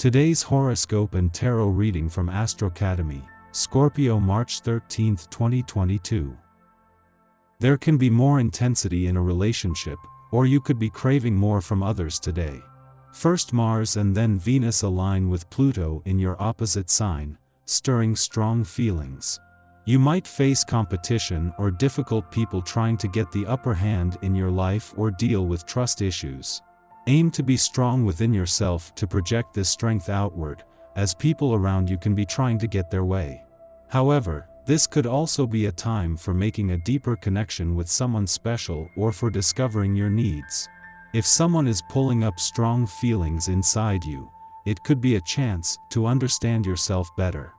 Today's horoscope and tarot reading from Astrocademy, Scorpio March 13, 2022. There can be more intensity in a relationship, or you could be craving more from others today. First Mars and then Venus align with Pluto in your opposite sign, stirring strong feelings. You might face competition or difficult people trying to get the upper hand in your life or deal with trust issues. Aim to be strong within yourself to project this strength outward, as people around you can be trying to get their way. However, this could also be a time for making a deeper connection with someone special or for discovering your needs. If someone is pulling up strong feelings inside you, it could be a chance to understand yourself better.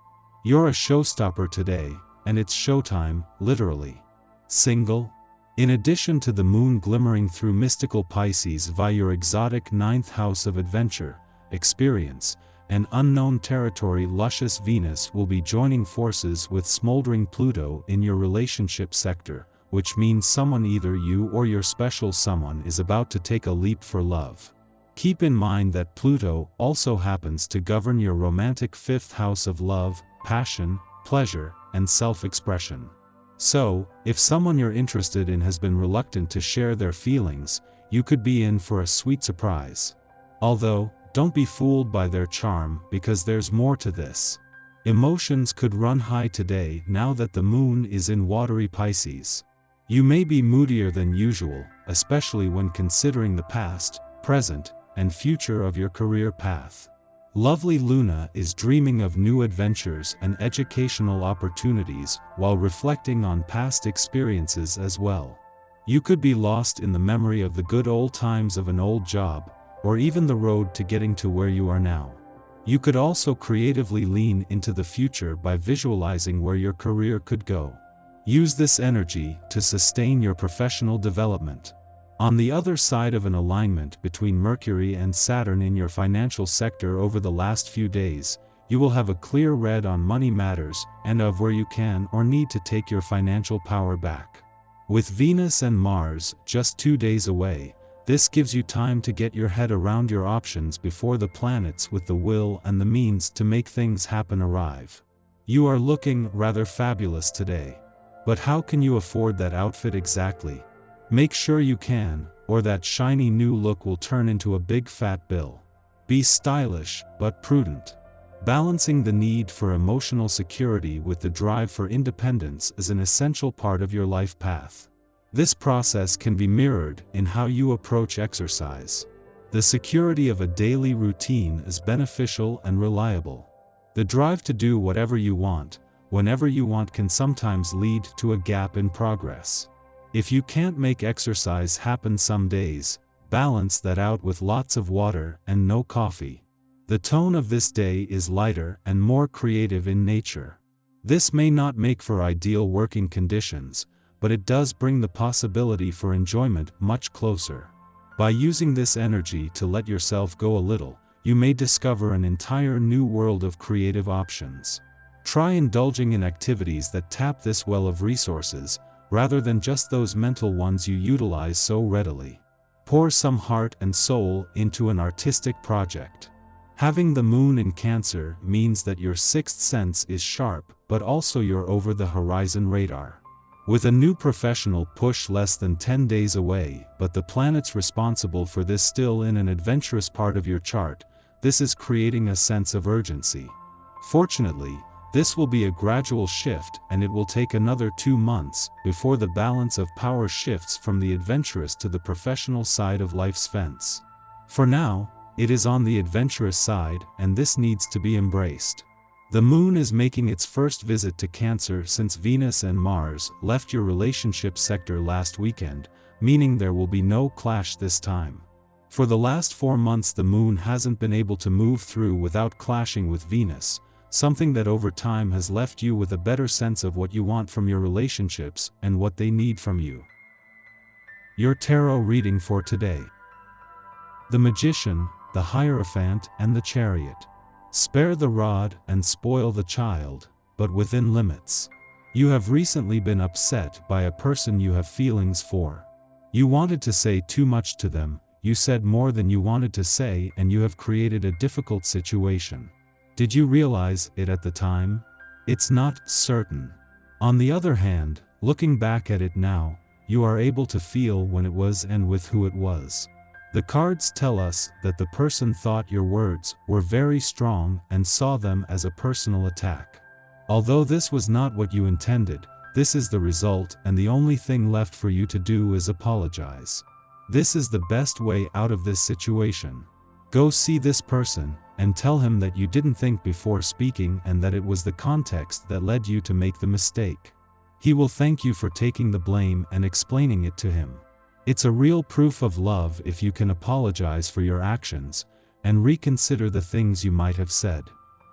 You're a showstopper today, and it's showtime, literally. Single? In addition to the moon glimmering through mystical Pisces via your exotic ninth house of adventure, experience, and unknown territory, luscious Venus will be joining forces with smoldering Pluto in your relationship sector, which means someone, either you or your special someone, is about to take a leap for love. Keep in mind that Pluto also happens to govern your romantic fifth house of love, passion, pleasure, and self-expression. So, if someone you're interested in has been reluctant to share their feelings, you could be in for a sweet surprise. Although, don't be fooled by their charm, because there's more to this. Emotions could run high today now that the moon is in watery Pisces. You may be moodier than usual, especially when considering the past, present, and future of your career path. Lovely Luna is dreaming of new adventures and educational opportunities while reflecting on past experiences as well. You could be lost in the memory of the good old times of an old job, or even the road to getting to where you are now. You could also creatively lean into the future by visualizing where your career could go. Use this energy to sustain your professional development. On the other side of an alignment between Mercury and Saturn in your financial sector over the last few days, you will have a clear read on money matters and of where you can or need to take your financial power back. With Venus and Mars just 2 days away, this gives you time to get your head around your options before the planets with the will and the means to make things happen arrive. You are looking rather fabulous today. But how can you afford that outfit exactly? Make sure you can, or that shiny new look will turn into a big fat bill. Be stylish, but prudent. Balancing the need for emotional security with the drive for independence is an essential part of your life path. This process can be mirrored in how you approach exercise. The security of a daily routine is beneficial and reliable. The drive to do whatever you want, whenever you want, can sometimes lead to a gap in progress. If you can't make exercise happen some days, balance that out with lots of water and no coffee. The tone of this day is lighter and more creative in nature. This may not make for ideal working conditions, but it does bring the possibility for enjoyment much closer. By using this energy to let yourself go a little, you may discover an entire new world of creative options. Try indulging in activities that tap this well of resources, rather than just those mental ones you utilize so readily. Pour some heart and soul into an artistic project. Having the moon in Cancer means that your sixth sense is sharp, but also your over-the-horizon radar. With a new professional push less than 10 days away, but the planets responsible for this still in an adventurous part of your chart, this is creating a sense of urgency. Fortunately, this will be a gradual shift, and it will take another 2 months before the balance of power shifts from the adventurous to the professional side of life's fence. For now, it is on the adventurous side, and this needs to be embraced. The moon is making its first visit to Cancer since Venus and Mars left your relationship sector last weekend, meaning there will be no clash this time. For the last 4 months the moon hasn't been able to move through without clashing with Venus, something that over time has left you with a better sense of what you want from your relationships and what they need from you. Your tarot reading for today. The Magician, the Hierophant, and the Chariot. Spare the rod and spoil the child, but within limits. You have recently been upset by a person you have feelings for. You wanted to say too much to them, you said more than you wanted to say and you have created a difficult situation. Did you realize it at the time? It's not certain. On the other hand, looking back at it now, you are able to feel when it was and with who it was. The cards tell us that the person thought your words were very strong and saw them as a personal attack. Although this was not what you intended, this is the result, and the only thing left for you to do is apologize. This is the best way out of this situation. Go see this person, and tell him that you didn't think before speaking and that it was the context that led you to make the mistake. He will thank you for taking the blame and explaining it to him. It's a real proof of love if you can apologize for your actions, and reconsider the things you might have said.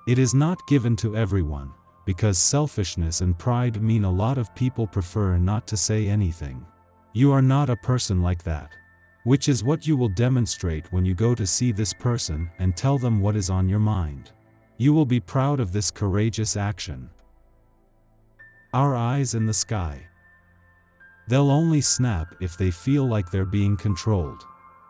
It is not given to everyone, because selfishness and pride mean a lot of people prefer not to say anything. You are not a person like that. Which is what you will demonstrate when you go to see this person and tell them what is on your mind. You will be proud of this courageous action. Our eyes in the sky. They'll only snap if they feel like they're being controlled.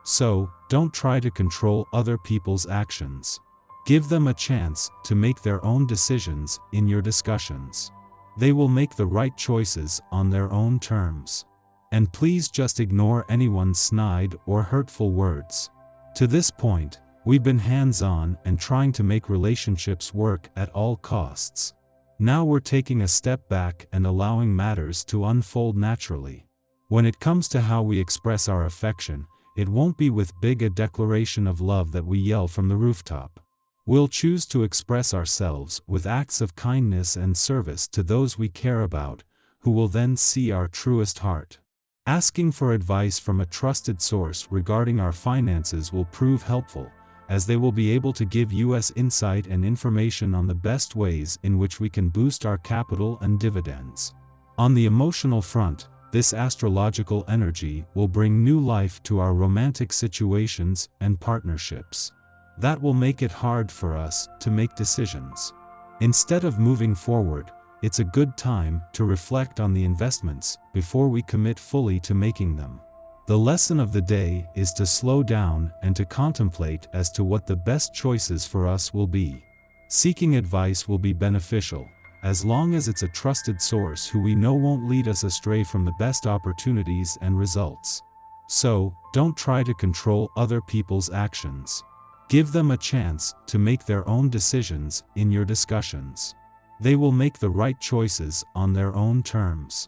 So, don't try to control other people's actions. Give them a chance to make their own decisions in your discussions. They will make the right choices on their own terms. And please just ignore anyone's snide or hurtful words. To this point, we've been hands-on and trying to make relationships work at all costs. Now we're taking a step back and allowing matters to unfold naturally. When it comes to how we express our affection, it won't be with big a declaration of love that we yell from the rooftop. We'll choose to express ourselves with acts of kindness and service to those we care about, who will then see our truest heart. Asking for advice from a trusted source regarding our finances will prove helpful, as they will be able to give us insight and information on the best ways in which we can boost our capital and dividends. On the emotional front, this astrological energy will bring new life to our romantic situations and partnerships. That will make it hard for us to make decisions. Instead of moving forward, it's a good time to reflect on the investments before we commit fully to making them. The lesson of the day is to slow down and to contemplate as to what the best choices for us will be. Seeking advice will be beneficial, as long as it's a trusted source who we know won't lead us astray from the best opportunities and results. So, don't try to control other people's actions. Give them a chance to make their own decisions in your discussions. They will make the right choices on their own terms.